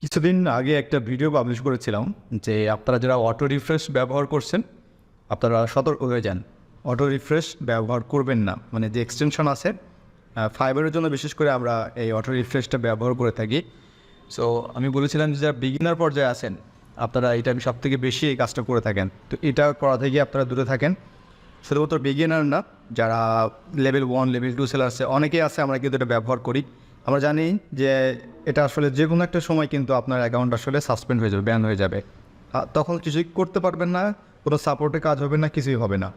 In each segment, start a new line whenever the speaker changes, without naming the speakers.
কিছুদিন আগে একটা ভিডিও পাবলিশ করেছিলাম যে আপনারা যারা অটো রিফ্রেশ ব্যবহার করছেন আপনারা সতর্ক হয়ে যান। অটো রিফ্রেশ ব্যবহার করবেন না, মানে যে এক্সটেনশন আছে ফাইবারের জন্য বিশেষ করে আমরা এই অটো রিফ্রেশটা ব্যবহার করে থাকি। সো আমি বলেছিলাম যে যারা বিগিনার পর্যায়ে আছেন আপনারা এটা আমি সবথেকে বেশি এই কাজটা করে থাকেন, তো এটা করা থেকে আপনারা দূরে থাকেন। শুধুমাত্র বিগিনার না, যারা লেভেল 1 লেভেল 2 সেলার আছে অনেকেই আছে, আমরা কিন্তু এটা ব্যবহার করি। আমরা জানি যে এটা আসলে যে কোনো একটা সময় কিন্তু আপনার অ্যাকাউন্ট আসলে সাসপেন্ড হয়ে যাবে, ব্যান হয়ে যাবে, তখন কিছুই করতে পারবেন না, কোনো সাপোর্টে কাজ হবে না, কিছুই হবে না।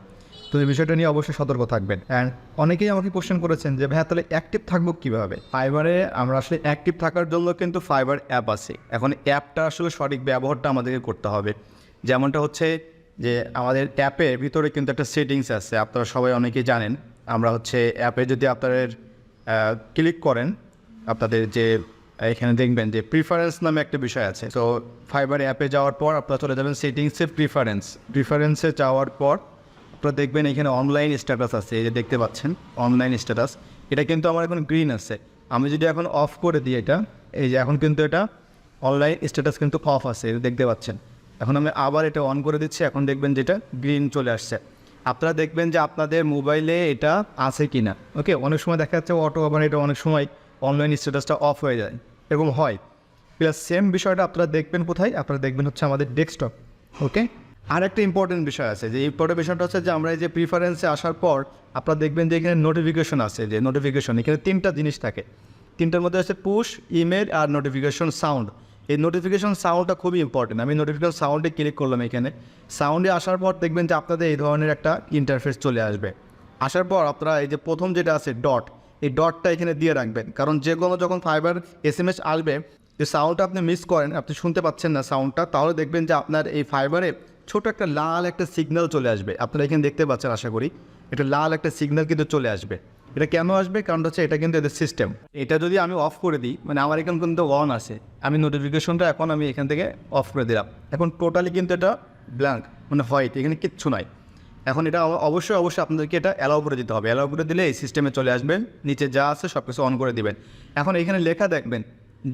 তো এই বিষয়টা নিয়ে অবশ্যই সতর্ক থাকবেন। অ্যান্ড অনেকেই আমাকে কোশ্চেন করেছেন যে ভাইয়া তাহলে অ্যাক্টিভ থাকবো কীভাবে ফাইবারে। আমরা আসলে অ্যাক্টিভ থাকার জন্য কিন্তু ফাইবার অ্যাপ আছে। এখন অ্যাপটা আসলে সঠিক ব্যবহারটা আমাদেরকে করতে হবে। যেমনটা হচ্ছে যে আমাদের অ্যাপের ভিতরে কিন্তু একটা সেটিংস আছে, আপনারা সবাই অনেকেই জানেন। আমরা হচ্ছে অ্যাপে যদি আপনাদের ক্লিক করেন, আপনাদের যে এখানে দেখবেন যে প্রিফারেন্স নামে একটা বিষয় আছে। তো ফাইবার অ্যাপে যাওয়ার পর আপনারা চলে যাবেন সেটিংসে, প্রিফারেন্সে যাওয়ার পর আপনারা দেখবেন এখানে অনলাইন স্ট্যাটাস আছে, এই যে দেখতে পাচ্ছেন অনলাইন স্ট্যাটাস। এটা কিন্তু আমার এখন গ্রিন আছে। আমি যদি এখন অফ করে দিই এটা, এই যে এখন কিন্তু এটা অনলাইন স্ট্যাটাস কিন্তু অফ আছে, এটা দেখতে পাচ্ছেন। এখন আমি আবার এটা অন করে দিচ্ছি, এখন দেখবেন যেটা গ্রিন চলে আসছে। আপনারা দেখবেন যে আপনাদের মোবাইলে এটা আছে কি না। ওকে, অনেক সময় দেখা যাচ্ছে অটো আবার এটা অনেক সময় অনলাইন স্ট্যাটাসটা অফ হয়ে যায়, এরকম হয়। প্লাস সেম বিষয়টা আপনারা দেখবেন কোথায়, আপনারা দেখবেন হচ্ছে আমাদের ডেস্কটপ। ওকে, আর একটা ইম্পর্টেন্ট বিষয় আছে, যে ইম্পর্টেন্ট বিষয়টা হচ্ছে যে আমরা এই যে প্রিফারেন্সে আসার পর আপনারা দেখবেন যে এখানে নোটিফিকেশন আছে, যে নোটিফিকেশন এখানে 3টা জিনিস থাকে। 3টার মধ্যে আছে পুশ, ইমেল আর নোটিফিকেশন সাউন্ড। এই নোটিফিকেশন সাউন্ডটা খুবই ইম্পর্টেন্ট। আমি নোটিফিকেশন সাউন্ডে ক্লিক করলাম, এখানে সাউন্ডে আসার পর দেখবেন যে আপনাদের এই ধরনের একটা ইন্টারফেস চলে আসবে। আসার পর আপনারা এই যে প্রথম যেটা আছে ডট, এই ডটটা এখানে দিয়ে রাখবেন, কারণ যে কোনো যখন ফাইবার SMS আসবে, যে সাউন্ডটা আপনি মিস করেন, আপনি শুনতে পাচ্ছেন না সাউন্ডটা, তাহলে দেখবেন যে আপনার এই ফাইবারে ছোট একটা লাল একটা সিগন্যাল চলে আসবে। আপনারা এখানে দেখতে পাচ্ছেন আশা করি, এটা লাল একটা সিগন্যাল কিন্তু চলে আসবে। এটা কেন আসবে? কারণ হচ্ছে এটা কিন্তু এদের সিস্টেম। এটা যদি আমি অফ করে দিই, মানে আমার এখানে কিন্তু অন আছে, আমি নোটিফিকেশনটা এখন আমি এখান থেকে অফ করে দিলাম, এখন টোটালি কিন্তু এটা ব্ল্যাঙ্ক, মানে হোয়াইট, এখানে কিচ্ছু নাই। এখন এটা অবশ্যই আপনাদেরকে এটা অ্যালাউ করে দিতে হবে। অ্যালাউ করে দিলে এই সিস্টেমে চলে আসবেন, নিচে যা আছে সব কিছু অন করে দিবেন। এখন এখানে লেখা দেখবেন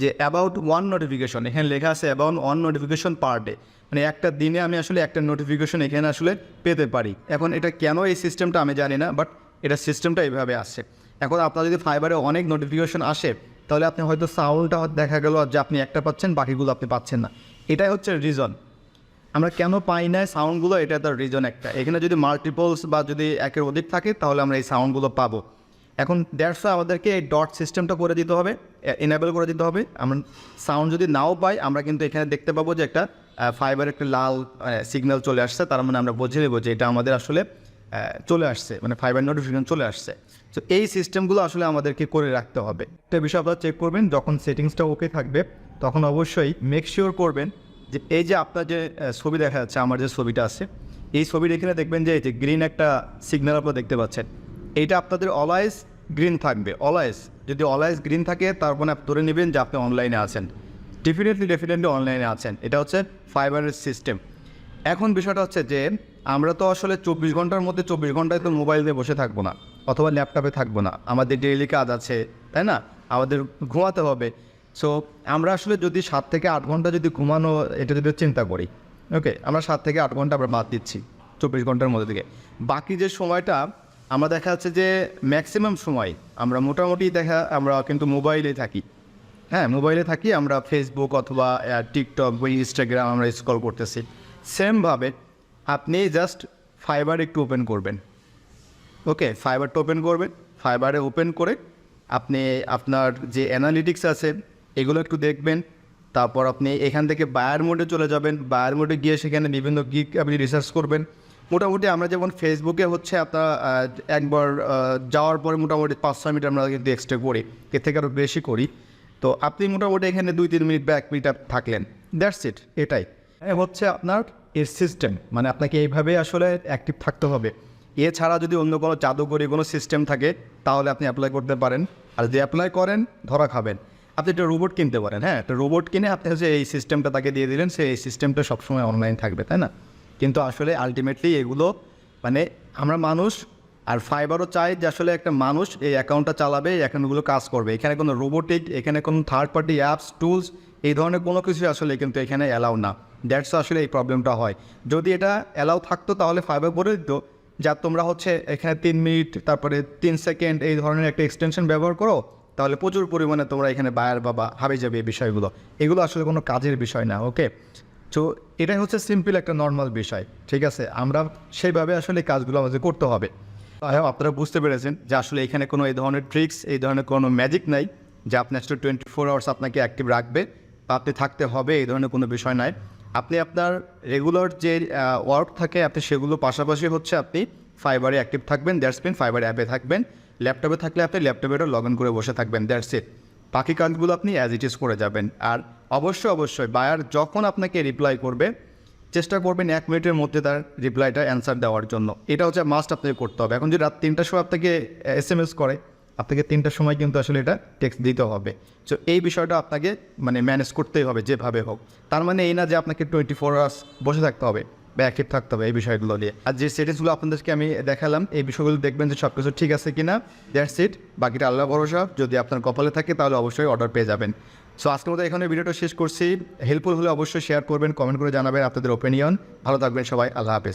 যে অ্যাবাউট 1 নোটিফিকেশন, এখানে লেখা আছে অ্যাবাউট 1 নোটিফিকেশন পার ডে, মানে একটা দিনে আমি আসলে একটা নোটিফিকেশন এখানে আসলে পেতে পারি। এখন এটা কেন এই সিস্টেমটা আমি জানি না, বাট এটা সিস্টেমটা এইভাবে আসে। এখন আপনার যদি ফাইবারে অনেক নোটিফিকেশন আসে, তাহলে আপনি হয়তো সাউন্ডটা দেখা গেল যে আপনি একটা পাচ্ছেন, বাকিগুলো আপনি পাচ্ছেন না। এটাই হচ্ছে রিজন আমরা কেন পাই না সাউন্ডগুলো, এটা তার রিজন একটা। এখানে যদি মাল্টিপলস বা যদি একের অধিক থাকে তাহলে আমরা এই সাউন্ডগুলো পাবো। এখন দ্যাটস আমাদেরকে এই ডট সিস্টেমটা করে দিতে হবে, এনেবল করে দিতে হবে। আমরা সাউন্ড যদি নাও পাই, আমরা কিন্তু এখানে দেখতে পাবো যে একটা ফাইবার একটা লাল সিগন্যাল চলে আসছে, তার মানে আমরা বুঝে নেবো যে এটা আমাদের আসলে চলে আসছে, মানে ফাইবার নোটিফিকেশন চলে আসছে। তো এই সিস্টেমগুলো আসলে আমাদেরকে করে রাখতে হবে। একটা বিষয় আপনারা চেক করবেন, যখন সেটিংসটা ওকে থাকবে তখন অবশ্যই মেক শিওর করবেন যে এই যে আপনার যে ছবি দেখা যাচ্ছে, আমার যে ছবিটা আছে, এই ছবির এখানে দেখবেন যে এই যে গ্রিন একটা সিগন্যাল আপনারা দেখতে পাচ্ছেন, এইটা আপনাদের অলওয়েজ গ্রিন থাকবে। অলওয়েজ যদি অলওয়েজ গ্রিন থাকে, তারপরে আপনি ধরে নেবেন যে আপনি অনলাইনে আছেন, ডেফিনেটলি অনলাইনে আছেন। এটা হচ্ছে ফাইবারের সিস্টেম। এখন বিষয়টা হচ্ছে যে আমরা তো আসলে 24 ঘন্টার মধ্যে 24 ঘন্টায় তো মোবাইল দিয়ে বসে থাকবো না, অথবা ল্যাপটপে থাকবো না। আমাদের ডেইলি কাজ আছে, তাই না? আমাদের ঘুমাতে হবে। সো আমরা আসলে যদি 7 থেকে 8 ঘন্টা যদি ঘুমানো, এটা যদি চিন্তা করি, ওকে, আমরা 7 থেকে 8 ঘন্টা আমরা বাদ দিচ্ছি 24 ঘন্টার মধ্যে থেকে। বাকি যে সময়টা আমরা দেখা যাচ্ছে যে ম্যাক্সিমাম সময় আমরা মোটামুটি আমরা কিন্তু মোবাইলে থাকি। হ্যাঁ, মোবাইলে থাকি, আমরা ফেসবুক অথবা টিকটক বা ইনস্টাগ্রাম আমরা স্ক্রল করতেছি। সেমভাবে আপনি জাস্ট ফাইবার একটু ওপেন করবেন। ওকে, ফাইবারটা ওপেন করবেন। ফাইবারে ওপেন করে আপনি আপনার যে অ্যানালিটিক্স আছে এগুলো একটু দেখবেন। তারপর আপনি এখান থেকে বায়ার মোডে চলে যাবেন। বায়ার মোডে গিয়ে সেখানে বিভিন্ন গিগ আপনি রিসার্চ করবেন। মোটামুটি আমরা যেমন ফেসবুকে হচ্ছে আপনার একবার যাওয়ার পরে মোটামুটি 5-6 মিনিট আমরা কিন্তু এক্সট্রা করি, এর থেকে আরও বেশি করি। তো আপনি মোটামুটি এখানে 2-3 মিনিট বা 1 মিনিট থাকলেন, দ্যাটস ইট। এটাই হচ্ছে আপনার এর সিস্টেম, মানে আপনাকে এইভাবে আসলে অ্যাক্টিভ থাকতে হবে। এছাড়া যদি অন্য কোনো জাদুকরি কোনো সিস্টেম থাকে তাহলে আপনি অ্যাপ্লাই করতে পারেন, আর যদি অ্যাপ্লাই করেন ধরা খাবেন। আপনি একটা রোবট কিনতে পারেন, হ্যাঁ, একটা রোবট কিনে আপনি হচ্ছে এই সিস্টেমটা তাকে দিয়ে দিলেন, সে এই সিস্টেমটা সবসময় অনলাইন থাকবে, তাই না? কিন্তু আসলে আলটিমেটলি এগুলো মানে আমরা মানুষ, আর ফাইবারও চাই যে আসলে একটা মানুষ এই অ্যাকাউন্টটা চালাবে, এই অ্যাকাউন্টগুলো কাজ করবে। এখানে কোনো রোবোটিক, এখানে কোনো থার্ড পার্টি অ্যাপস টুলস এই ধরনের কোনো কিছু আসলে কিন্তু এখানে অ্যালাউ না। দ্যাটস আসলে এই প্রবলেমটা হয়। যদি এটা অ্যালাউ থাকতো তাহলে ফাইবার বলে দিত যা তোমরা হচ্ছে এখানে 3 মিনিট তারপরে 3 সেকেন্ড এই ধরনের একটা এক্সটেনশন ব্যবহার করো, তাহলে প্রচুর পরিমাণে তোমরা এখানে বায়ার বা হাবি যাবে এই বিষয়গুলো। এগুলো আসলে কোনো কাজের বিষয় না। ওকে, তো এটাই হচ্ছে সিম্পল একটা নর্মাল বিষয়, ঠিক আছে? আমরা সেইভাবে আসলে কাজগুলো আমাদের করতে হবে। আপনারা বুঝতে পেরেছেন যে আসলে এখানে কোনো এই ধরনের ট্রিক্স, এই ধরনের কোনো ম্যাজিক নাই যে আপনার 24 আওয়ার্স আপনাকে অ্যাক্টিভ রাখবে বা আপনি থাকতে হবে, এই ধরনের কোনো বিষয় নাই। আপনি আপনার রেগুলার যে ওয়ার্ক থাকে আপনি সেগুলো পাশাপাশি হচ্ছে আপনি ফাইবারে অ্যাক্টিভ থাকবেন, দ্যাটস মিন ফাইবার অ্যাপে থাকবেন। ল্যাপটপে থাকলে আপনি ল্যাপটপেটা লগ ইন করে বসে থাকবেন, দ্যাটস ইট। বাকি কাজগুলো আপনি অ্যাজ ইট ইজ করে যাবেন। আর অবশ্যই বায়ার যখন আপনাকে রিপ্লাই করবে চেষ্টা করবেন 1 মিনিটের মধ্যে তার রিপ্লাইটা অ্যান্সার দেওয়ার জন্য। এটা হচ্ছে মাস্ট আপনাকে করতে হবে। এখন যদি রাত 3টার সময় আপনাকে SMS করে, আপনাকে 3টার সময় কিন্তু আসলে এটা টেক্সট দিতে হবে। সো এই বিষয়টা আপনাকে মানে ম্যানেজ করতেই হবে যেভাবে হোক। তার মানে এই না যে আপনাকে 24 আওয়ার্স বসে থাকতে হবে বা অ্যাক্টিভ থাকতে হবে এই বিষয়গুলো নিয়ে। আর যে সেটিংসগুলো আপনাদেরকে আমি দেখালাম এই বিষয়গুলো দেখবেন যে সব কিছু ঠিক আছে কিনা, দ্যাটস ইট। বাকিটা আল্লাহ ভরসা, যদি আপনার কপালে থাকে তাহলে অবশ্যই অর্ডার পেয়ে যাবেন। সো আজকের মতো এখানে ভিডিওটা শেষ করছি। হেল্পফুল হলে অবশ্যই শেয়ার করবেন, কমেন্ট করে জানাবেন আপনাদের ওপিনিয়ন। ভালো থাকবেন সবাই, আল্লাহ হাফেজ।